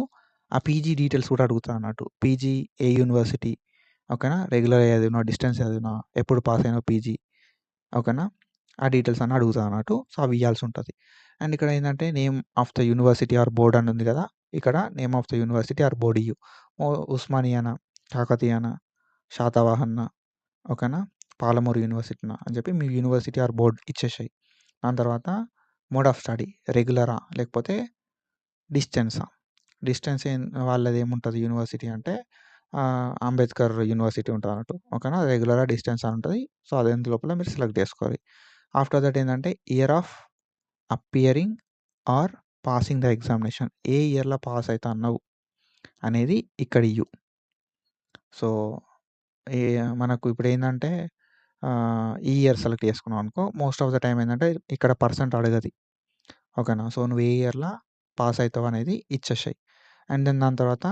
A: ఆ పీజీ డీటెయిల్స్ కూడా అడుగుతదన్నట్టు. పీజీ ఏ యూనివర్సిటీ ఓకేనా? రెగ్యులర్ చదివినావా? డిస్టెన్స్ చదివినావా? ఎప్పుడు పాస్ అయినావు పీజీ ఓకేనా? ఆ డీటెయిల్స్ అన్నీ అడుగుతదన్నట్టు. సో, అవి ఇయ్యాల్సుంటది. అండ్ ఇక్కడ ఏందంటే name of the university or board అని ఉంది గదా! ఇక్కడ name of the university or board ఇయ్యు. ఉస్మానియానా? కాకతీయనా? శాతవాహనా? ఓకేనా? పాలమూరు యూనివర్సిటీనా అని చెప్పి మీ యూనివర్సిటీ ఆర్ బోర్డ్ ఇచ్చేసేయి. దాని తర్వాత మోడ్ ఆఫ్ స్టడీ రెగ్యులరా? లేకపోతే డిస్టెన్సా? డిస్టెన్స్ వాళ్ళదేముంటది యూనివర్సిటీ అంటే అంబేద్కర్ యూనివర్సిటీ ఉంటదన్నట్టు. ఓకేనా? రెగ్యులరా? డిస్టెన్సా అని ఉంటది. సో, అదేంటి లోపల మీరు సెలెక్ట్ చేసుకోవాలి. ఆఫ్టర్ దట్ ఏందంటే year of appearing or passing the examination. ఏ ఇయర్‌లో పాస్ అయితన్నావు అనేది ఇక్కడ ఇయ్యు. సో, ఏ మనకు ఇప్పుడేందంటే ఈ ఇయర్ సెలెక్ట్ చేసుకున్నావనుకో మోస్ట్ ఆఫ్ ద టైమ్ ఏందంటే ఇక్కడ పర్సెంట్ అడగది. ఓకేనా? సో, నువ్వు ఏ ఇయర్‌లో పాస్ అయితావనేది ఇచ్చేసేయి. అండ్ దెన్ దాని తర్వాత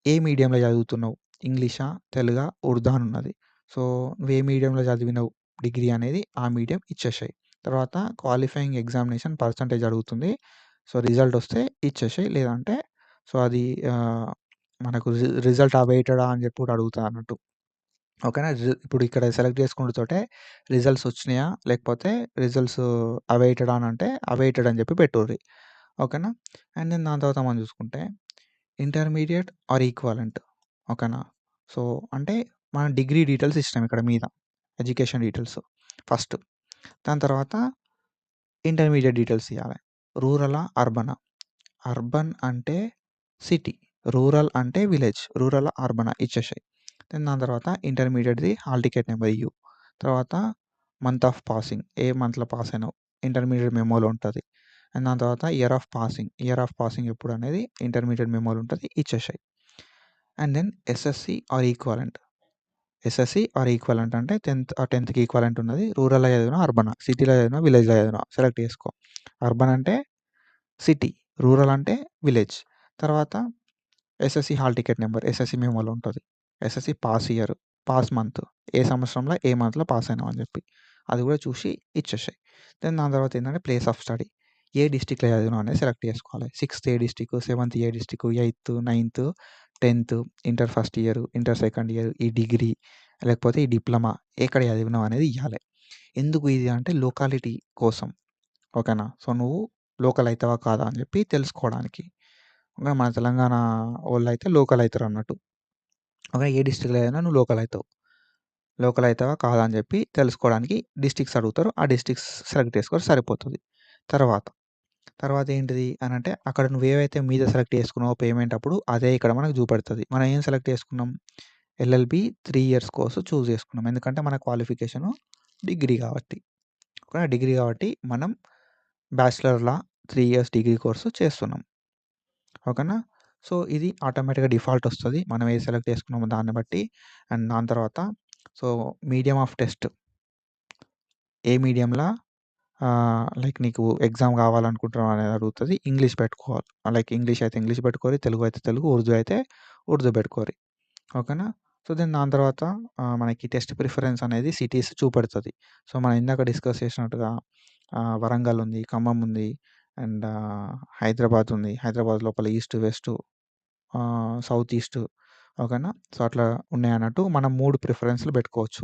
A: ఏ మీడియంలో చదువుతున్నావు? ఇంగ్లీషా? తెలుగా? ఉర్దా అని ఉన్నది. సో, నువ్వు ఏ మీడియంలో చదివినవు డిగ్రీ అనేది ఆ మీడియం ఇచ్చేసేయి. తర్వాత క్వాలిఫైయింగ్ ఎగ్జామినేషన్ పర్సెంటేజ్ అడుగుతుంది. సో, రిజల్ట్ వస్తే ఇచ్చేసేయి. లేదంటే సో, అది మనకు రిజల్ట్ అవైటెడా అని చెప్పి కూడా అడుగుతదన్నట్టు. ఓకేనా? ఇప్పుడు ఇక్కడ సెలెక్ట్ చేసుకున్నతోటే రిజల్ట్స్ వచ్చినాయా? లేకపోతే రిజల్ట్స్ అవైటెడా అనంటే అవైటెడ్ అని చెప్పి పెట్టుర్రి. ఓకేనా? అండ్ దెన్ దాని తర్వాత మనం చూసుకుంటే ఇంటర్మీడియేట్ ఆర్ ఈక్వాలెంట్. ఓకేనా? సో, అంటే మన డిగ్రీ డీటెయిల్స్ ఇచ్చినాం ఇక్కడ మీద. Education details first. దాని తర్వాత ఇంటర్మీడియేట్ డీటెయిల్స్ ఇయ్యాలె. రూరలా? అర్బనా? అర్బన్ అంటే సిటీ. రూరల్ అంటే విలేజ్. రూరలా? అర్బనా? ఇచ్చేసేయి. దెన్ దాని తర్వాత ఇంటర్మీడియేట్‌ది హాల్ టికెట్ నెంబర్ ఇయ్యు. తర్వాత మంత్ ఆఫ్ పాసింగ్. ఏ మంత్‌లో పాస్ అయినావు? ఇంటర్మీడియేట్ మెమోలో ఉంటది. అండ్ దాని తర్వాత year of passing. Year of passing ఎప్పుడనేది ఇంటర్మీడియేట్ మెమోలో ఉంటది. ఇచ్చేసేయి. And then SSC or equivalent. SSC or equivalent అంటే 10థ్‌కి ఈక్వాలెంట్ ఉన్నది. రూరల్‌లో చదివినావా? అర్బనా? సిటీలో చదివినావా? విలేజ్‌లో చదివినావా? సెలెక్ట్ చేసుకో. అర్బన్ అంటే సిటీ. రూరల్ అంటే విలేజ్. తర్వాత SSC hall ticket number SSC మెమోలో ఉంటది. SSC pass year, pass month, ఏ సంవత్సరంలో ఏ మంత్‌లో పాస్ అయినావు అని చెప్పి. అది కూడా చూసి ఇచ్చేసేయి. దెన్ దాని తర్వాత ఏంటంటే ప్లేస్ ఆఫ్ స్టడీ. ఏ డిస్ట్రిక్ట్‌లో చదివినావు అనేది సెలెక్ట్ చేసుకోవాలి. 6థ్ ఏ డిస్ట్రిక్ట్, 7థ్ ఏ డిస్ట్రిక్ట్, 8థ్, 9థ్, 10థ్, inter first year, inter second year, ఈ డిగ్రీ లేకపోతే ఈ డిప్లొమా ఎక్కడ చదివినావు అనేది ఇయ్యాలె. ఎందుకు ఇది అంటే లొకాలిటీ కోసం. ఓకేనా? సో, నువ్వు లోకల్ అయితావా కాదా అని చెప్పి తెలుసుకోవడానికి. ఇంగా మన తెలంగాణ వోళ్ళైతే లోకల్ అయితారన్నట్టు. ఓకే. ఏ డిస్ట్రిక్ట్‌లో అయినా నువ్వు లోకల్ అయితావు. లోకల్ అయితావా కాదా అని చెప్పి తెలుసుకోవడానికి డిస్ట్రిక్ట్స్ అడుగుతారు. ఆ డిస్ట్రిక్ట్స్ సెలెక్ట్ చేసుకొని సరిపోతది. తర్వాత, తర్వాత ఏంటిది అనంటే అక్కడ నువ్వేవైతే మీద సెలెక్ట్ చేసుకున్నావో పేమెంట్ అప్పుడు అదే ఇక్కడ మనకు చూపెడతది. మనం ఏం సెలెక్ట్ చేసుకున్నాం? ఎల్ఎల్‌బి 3 ఇయర్స్ కోర్స్ చూజ్ చేసుకున్నాం. ఎందుకంటే మన క్వాలిఫికేషను డిగ్రీ కాబట్టి. ఓకేనా? డిగ్రీ కాబట్టి మనం బ్యాచిలర్‌లా 3 ఇయర్స్ డిగ్రీ కోర్స్ చేస్తున్నాం. ఓకేనా? సో, ఇది ఆటోమేటిక్‌గా డిఫాల్ట్ వస్తది. మనం ఏది సెలెక్ట్ చేసుకున్నామో దాన్ని బట్టి. అండ్ దాని తర్వాత సో, మీడియం ఆఫ్ టెస్ట్. ఏ మీడియంలా లైక్ నీకు ఎగ్జామ్ కావాలనుకుంటున్నావు అనేది అడుగుతది. ఇంగ్లీష్ పెట్టుకోవాలి. లైక్ ఇంగ్లీష్ అయితే ఇంగ్లీష్ పెట్టుకోరి. తెలుగు అయితే తెలుగు, ఉర్దూ అయితే ఉర్దూ పెట్టుకోరి. ఓకేనా? సో, దెన్ దాని తర్వాత మనకి టెస్ట్ ప్రిఫరెన్స్ అనేది సిటీస్ చూపెడతది. సో, మనం ఇందాక డిస్కస్ చేసినట్టుగా వరంగల్ ఉంది, ఖమ్మం ఉంది అండ్ హైదరాబాద్ ఉంది. హైదరాబాద్ లోపల ఈస్ట్, వెస్ట్ సౌత్ ఈస్ట్ ఓకేనా? సో, అట్లా ఉన్నాయన్నట్టు మనం 3 ప్రిఫరెన్స్‌లు పెట్టుకోవచ్చు.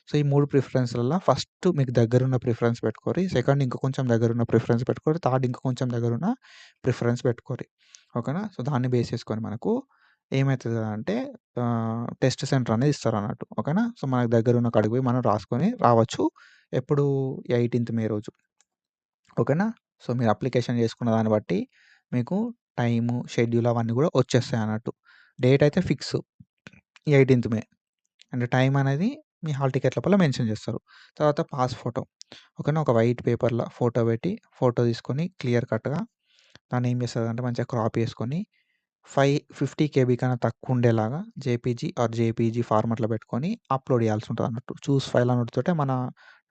A: సో, ఈ 3 ప్రిఫరెన్స్‌లల్ల ఫస్ట్ మీకు దగ్గరున్న ప్రిఫరెన్స్ పెట్టుకోరి. సెకండ్ ఇంకా కొంచెం దగ్గరున్న ప్రిఫరెన్స్ పెట్టుకోరి. థర్డ్ ఇంకా కొంచెం దగ్గరున్న ప్రిఫరెన్స్ పెట్టుకోరి. ఓకేనా? సో, దాన్ని బేస్ చేసుకొని మనకు ఏమైతది అంటే టెస్ట్ సెంటర్ అనేది ఇస్తారన్నట్టు. ఓకేనా. సో, మనకు దగ్గరున్న కాడికి పోయి మనం రాసుకొని రావచ్చు. ఎప్పుడు 18థ్ మే రోజు. ఓకేనా. సో, మీరు అప్లికేషన్ చేసుకున్న దాన్ని బట్టి మీకు టైము, షెడ్యూల్ అవన్నీ గూడా వచ్చేస్తాయన్నట్టు. డేట్ అయితే ఫిక్స్ 18థ్ మే. అండ్ టైమ్ అనేది మీ హాల్ టికెట్ లోపల మెన్షన్ చేస్తారు. తర్వాత పాస్ ఫోటో. ఓకేనా. ఒక వైట్ పేపర్‌లో ఫోటో పెట్టి, ఫోటో తీసుకొని క్లియర్ కట్‌గా దాన్నేం చేస్తదంటే మంచిగా క్రాప్ చేసుకొని 50 కేబీ కన్నా తక్కువుండేలాగా జేపీజీ ఆర్ జేపీజీ ఫార్మాట్‌లో పెట్టుకొని అప్‌లోడ్ చేయాల్సుంటదన్నట్టు. చూస్ ఫైల్ అనుడితోటే మన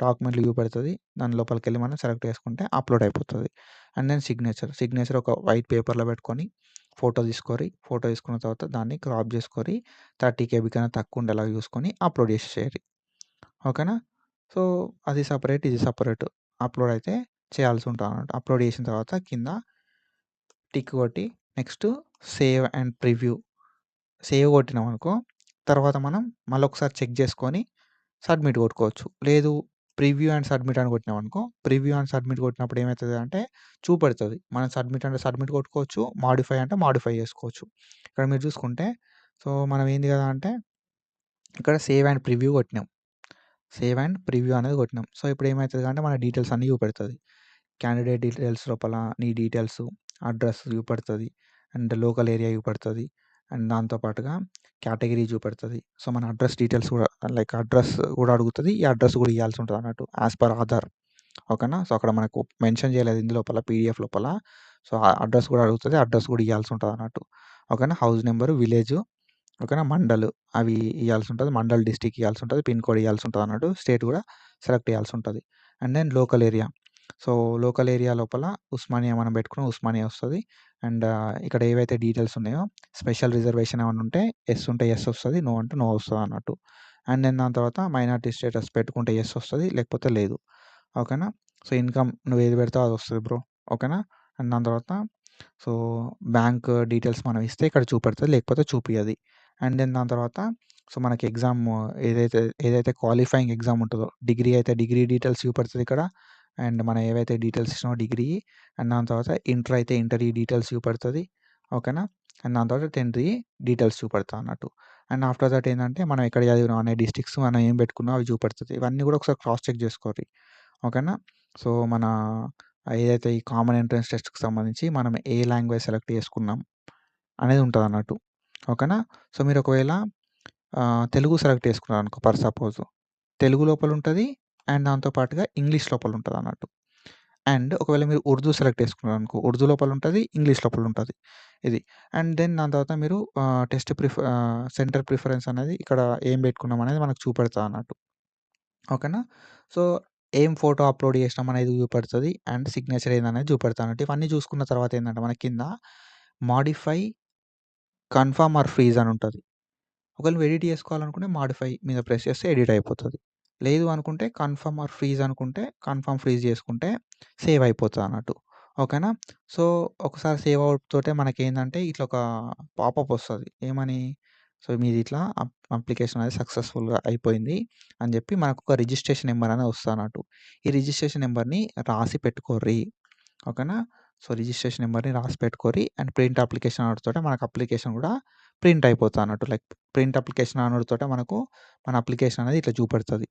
A: డాక్యుమెంట్లు చూపెడతది. దాని లోపలికెళ్ళి మనం సెలెక్ట్ చేసుకుంటే అప్‌లోడ్ అయిపోతది. And then signature. సిగ్నేచర్ ఒక వైట్ పేపర్‌లో పెట్టుకొని ఫోటో తీసుకోరి. ఫోటో తీసుకున్న తర్వాత దాన్ని క్రాప్ చేసుకొని 30 కేబీ కన్నా తక్కువుండేలాగా చూసుకొని అప్‌లోడ్ చేసేసేయాలి. ఓకేనా. సో, అది సెపరేట్, ఇది సెపరేట్. అప్‌లోడ్ అయితే చేయాల్సుంటదన్నట్టు. అప్‌లోడ్ చేసిన తర్వాత కింద టిక్ కొట్టి next save and preview. Save కొట్టినామనుకో, తర్వాత మనం మళ్ళొకసారి చెక్ చేసుకొని సబ్మిట్ కొట్టుకోవచ్చు. లేదు ప్రివ్యూ అండ్ సబ్మిట్ అని కొట్టినామనుకో, ప్రివ్యూ అండ్ సబ్మిట్ కొట్టినప్పుడు ఏమైతది అంటే చూపెడతది. మనం సబ్మిట్ అంటే సబ్మిట్ కొట్టుకోవచ్చు. మాడిఫై అంటే మాడిఫై చేసుకోవచ్చు. ఇక్కడ మీరు చూసుకుంటే సో, మనం ఏంది కదా అంటే ఇక్కడ సేవ్ అండ్ ప్రివ్యూ కొట్టినాం. సేవ్ అండ్ ప్రివ్యూ అనేది కొట్టినాం. సో, ఇప్పుడు ఏమైతది అంటే మన డీటెయిల్స్ అన్నీ చూపెడతది. క్యాండిడేట్ డీటెయిల్స్ లోపల నీ డీటెయిల్సు, అడ్రస్ చూపెడతది. అండ్ లోకల్ ఏరియా చూపెడతది. అండ్ దాంతో పాటుగా కేటగిరీ చూపెడతది. సో, మన అడ్రస్ డీటెయిల్స్ కూడా లైక్ అడ్రస్ కూడా అడుగుతది. ఈ అడ్రస్ కూడా ఇయ్యాల్సి ఉంటదన్నట్టు యాస్ పర్ ఆధార్. ఓకేనా. సో, అక్కడ మనకు మెన్షన్ చేయలేదు ఇందులోపల పీడీఎఫ్ లోపల. సో, ఆ అడ్రస్ కూడా అడుగుతది. అడ్రస్ కూడా ఇయ్యాల్సి ఉంటదన్నట్టు. ఓకేనా. హౌస్ నంబరు, విలేజు, ఓకేనా. మండల్ అవి ఇయ్యాల్సి ఉంటది. మండల్ డిస్ట్రిక్ట్ ఇయ్యాల్సి ఉంటది. పిన్ కోడ్ ఇయ్యాల్సి ఉంటదన్నట్టు. స్టేట్ కూడా సెలెక్ట్ చేయాల్సి ఉంటది. And then local area. So, local area లోపల ఉస్మానియా మనం పెట్టుకున్న ఉస్మానియా వస్తది. అండ్ ఇక్కడ ఏవైతే డీటెయిల్స్ ఉన్నాయో స్పెషల్ రిజర్వేషన్ ఏమన్నా ఉంటే యెస్ ఉంటే యెస్ వస్తది. నో అంటే నో వస్తదన్నట్టు. అండ్ దెన్ దాని తర్వాత మైనారిటీ స్టేటస్ పెట్టుకుంటే యెస్ వస్తది. లేకపోతే లేదు. ఓకేనా. సో, ఇన్‌కమ్ నువ్వేది పెడితే అదొస్తది బ్రో. ఓకేనా. అండ్ దాని తర్వాత సో, బ్యాంక్ డీటెయిల్స్ మనం ఇస్తే ఇక్కడ చూపెడతది. లేకపోతే చూపియది. అండ్ దెన్ దాని తర్వాత సో, మనకి ఎగ్జామ్ ఏదైతే క్వాలిఫైయింగ్ ఎగ్జామ్ ఉంటదో, డిగ్రీ అయితే డిగ్రీ డీటెయిల్స్ చూపెడతది ఇక్కడ. అండ్ మనం ఏవైతే డీటెయిల్స్ ఇచ్చినామో డిగ్రీయి. అండ్ దాని తర్వాత ఇంటర్ అయితే ఇంటర్‌యి డీటెయిల్స్ చూపెడతది. ఓకేనా. అండ్ దాని తర్వాత 10థ్‌యి డీటెయిల్స్ చూపెడతదన్నట్టు. అండ్ ఆఫ్టర్ దట్ ఏందంటే మనం ఎక్కడ చదివినాం అనే డిస్ట్రిక్ట్స్ మనం ఏం పెట్టుకున్నామో అవి చూపెడతది. ఇవన్నీ కూడా ఒకసారి క్రాస్ చెక్ చేసుకోర్రి. ఓకేనా. సో, మన ఏదైతే ఈ కామన్ ఎంట్రన్స్ టెస్ట్‌కి సంబంధించి మనం ఏ లాంగ్వేజ్ సెలెక్ట్ చేసుకున్నాం అనేది ఉంటదన్నట్టు. ఓకేనా. సో, మీరు ఒకవేళ తెలుగు సెలెక్ట్ చేసుకున్నారనుకో ఫర్ సపోజ్ తెలుగు లోపలుంటది. అండ్ దాంతో పాటుగా ఇంగ్లీష్ లోపలుంటదన్నట్టు. అండ్ ఒకవేళ మీరు ఉర్దూ సెలెక్ట్ చేసుకున్నారనుకో ఉర్దూ లోపలుంటది. ఇంగ్లీష్ లోపలుంటది. ఇది. అండ్ దెన్ దాని తర్వాత మీరు సెంటర్ ప్రిఫరెన్స్ అనేది ఇక్కడ ఏం పెట్టుకున్నాం అనేది మనకు చూపెడతదన్నట్టు. ఓకేనా. సో, ఏం ఫోటో అప్‌లోడ్ చేసినాం అనేది చూపెడతది. అండ్ సిగ్నేచర్ ఏందనేది చూపెడతదన్నట్టు. ఇవన్నీ చూసుకున్న తర్వాత ఏందంటే మన కింద మాడిఫై, కన్ఫర్మ్ ఆర్ ఫ్రీజ్ అని ఉంటది. ఒకవేళ నువ్వు ఎడిట్ చేసుకోవాలనుకుంటే మాడిఫై మీద ప్రెస్ చేస్తే ఎడిట్ అయిపోతది. లేదు అనుకుంటే కన్ఫర్మ్ ఆర్ ఫ్రీజ్ అనుకుంటే కన్ఫర్మ్, ఫ్రీజ్ చేసుకుంటే సేవ్ అయిపోతదన్నట్టు. ఓకేనా. సో, ఒకసారి సేవ్ అవుతోటే మనకేందంటే ఇట్లా ఒక పాపప్ వస్తది. ఏమని? సో, మీది ఇట్లా అప్లికేషన్ అనేది సక్సెస్‌ఫుల్‌గా అయిపోయింది అని చెప్పి మనకొక రిజిస్ట్రేషన్ నంబర్ అనేది వస్తదన్నట్టు. ఈ రిజిస్ట్రేషన్ నంబర్‌ని రాసి పెట్టుకోర్రి. ఓకేనా. సో, రిజిస్ట్రేషన్ నంబర్‌ని రాసి పెట్టుకోరి. అండ్ ప్రింట్ అప్లికేషన్ అనుడుతోటే మనకు అప్లికేషన్ కూడా ప్రింట్ అయిపోతదన్నట్టు. లైక్ ప్రింట్ అప్లికేషన్ అనుడుతోటే మనకు మన అప్లికేషన్ అనేది ఇట్లా చూపెడతది.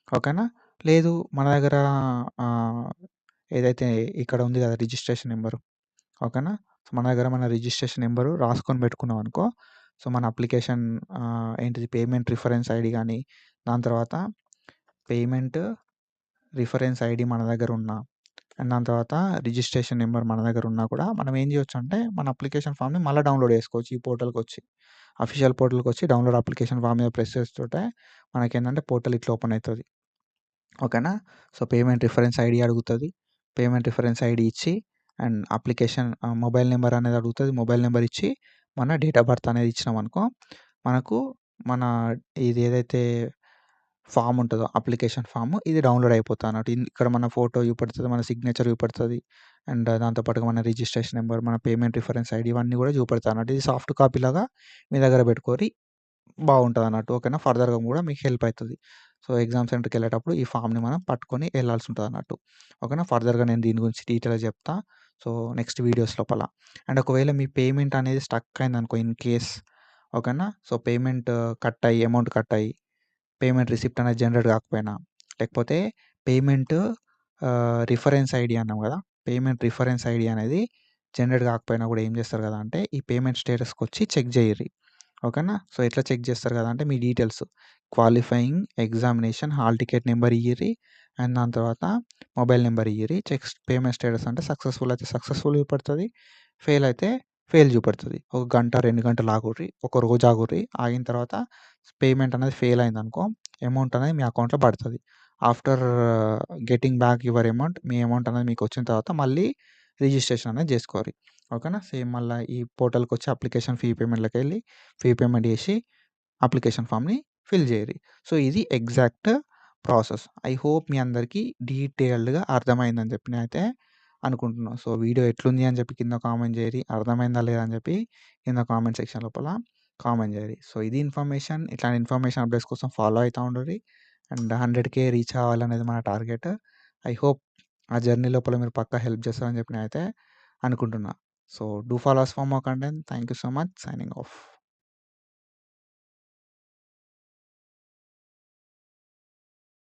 A: ఓకేనా. లేదు మన దగ్గర ఆహ్, ఏదైతే ఇక్కడ ఉంది కదా రిజిస్ట్రేషన్ నంబరు. ఓకేనా. సో, మన దగ్గర మన రిజిస్ట్రేషన్ నంబరు రాసుకొని పెట్టుకున్నామనుకో, సో, మన అప్లికేషన్ ఏంటిది పేమెంట్ రిఫరెన్స్ ఐడీ గాని, దాని తర్వాత పేమెంట్ రిఫరెన్స్ ఐడీ మన దగ్గరున్నా, అండ్ దాని తర్వాత రిజిస్ట్రేషన్ నంబర్ మన దగ్గరున్నా కూడా మనం ఏం చేయొచ్చంటే మన అప్లికేషన్ ఫార్మ్‌ని మళ్ళా డౌన్‌లోడ్ చేసుకోవచ్చు ఈ పోర్టల్‌కొచ్చి. అఫీషియల్ పోర్టల్‌కొచ్చి డౌన్‌లోడ్ అప్లికేషన్ ఫార్మ్ మీద ప్రెస్ చేస్తుంటే మనకేందంటే పోర్టల్ ఇట్లా ఓపెన్ అయితది. ఓకేనా. సో, పేమెంట్ రిఫరెన్స్ ఐడీ అడుగుతది. పేమెంట్ రిఫరెన్స్ ఐడీ ఇచ్చి అండ్ అప్లికేషన్ మొబైల్ నంబర్ అనేది అడుగుతది. మొబైల్ నంబర్ ఇచ్చి మన డేట్ ఆఫ్ బర్త్ అనేది ఇచ్చినామనుకో, మనకు మన ఇది ఏదైతే ఫార్మ్ ఉంటదో అప్లికేషన్ ఫార్మ్ ఇది డౌన్‌లోడ్ అయిపోతదన్నట్టు. ఇక్కడ మన ఫోటో చూపెడతది. మన సిగ్నేచర్ చూపెడతది. అండ్ దాంతో పాటుగా మన రిజిస్ట్రేషన్ నంబర్, మన పేమెంట్ రిఫరెన్స్ ఐడీ ఇవన్నీ కూడా చూపెడతదన్నట్టు. ఇది సాఫ్ట్ కాపీ లాగా మీ దగ్గర పెట్టుకోరి. బావుంటదన్నట్టు. ఓకేనా. ఫర్దర్‌గా కూడా మీకు హెల్ప్ అయితది. సో, ఎగ్జామ్ సెంటర్‌కెళ్ళేటప్పుడు ఈ ఫార్మ్‌ని మనం పట్టుకొని ఎళ్ళాల్సి ఉంటదన్నట్టు. ఓకేనా. ఫర్దర్‌గా నేను దీని గురించి డీటెయిల్‌గా చెప్తా. సో, నెక్స్ట్ వీడియోస్ లోపల. అండ్ ఒకవేళ మీ పేమెంట్ అనేది స్టక్ అయిందనుకో ఇన్ కేస్ ఓకేనా. సో, పేమెంట్ కట్ అయ్యి, అమౌంట్ కట్ అయ్యి, పేమెంట్ రిసిప్ట్ అనేది జనరేట్ కాకపోయినా, లేకపోతే పేమెంట్ రిఫరెన్స్ ఐడీ అన్నాం కదా! పేమెంట్ రిఫరెన్స్ ఐడీ అనేది జనరేట్ కాకపోయినా కూడా ఏం చేస్తారు కదా అంటే, ఈ పేమెంట్ స్టేటస్‌కొచ్చి చెక్ జేయుర్రి. ఓకేనా. సో, ఎట్లా చెక్ చేస్తారు కదా అంటే, మీ details qualifying examination hall ticket number ఇయ్యిర్రి. అండ్ దాని తర్వాత మొబైల్ నంబర్ ఇయ్యిర్రి. పేమెంట్ స్టేటస్ అంటే సక్సెస్‌ఫుల్ అయితే సక్సెస్‌ఫుల్ చూపెడుతది. ఫెయిల్ అయితే ఫెయిల్ చూపెడుతది. ఒక గంట, 2 గంటలు ఆగుర్రి. ఒక రోజు ఆగుర్రి. ఆగిన తర్వాత పేమెంట్ అనేది ఫెయిల్ అయిందనుకో, అమౌంట్ అనేది మీ అకౌంట్‌లో పడతది. After getting back your amount, me amount అనేది మీకొచ్చిన తర్వాత మళ్ళీ రిజిస్ట్రేషన్ అనేది జేసుకోర్రి. ఓకేనా. సేమ్ మళ్ళా ఈ పోర్టల్‌కొచ్చి అప్లికేషన్ ఫీ పేమెంట్‌లోకెళ్ళి ఫీ పేమెంట్ చేసి అప్లికేషన్ ఫామ్‌ని ఫిల్ జేయుర్రి. సో, ఇది ఎగ్జాక్ట్ ప్రాసెస్. ఐ హోప్ మీ అందరికీ డీటెయిల్డ్‌గా అర్థమైందని చెప్పి నేనైతే అనుకుంటున్నా. సో, వీడియో ఎట్లుంది అని చెప్పి కింద కామెంట్ జేయుర్రి. అర్థమైందా లేదా అని చెప్పి కింద కామెంట్ సెక్షన్ లోపల కామెంట్ జేయుర్రి. సో, ఇది ఇన్ఫర్మేషన్. ఇట్లాంటి ఇన్ఫర్మేషన్ అప్డేట్స్ కోసం ఫాలో అయితా ఉండుర్రి. అండ్ 100,000 రీచ్ అవ్వాలనేది మన టార్గెట్. ఐ హోప్ ఆ జర్నీ లోపల మీరు పక్కా హెల్ప్ చేస్తారని చెప్పి నేనైతే అనుకుంటున్నా. So, do follow us for more content. Thank you so much. Signing of.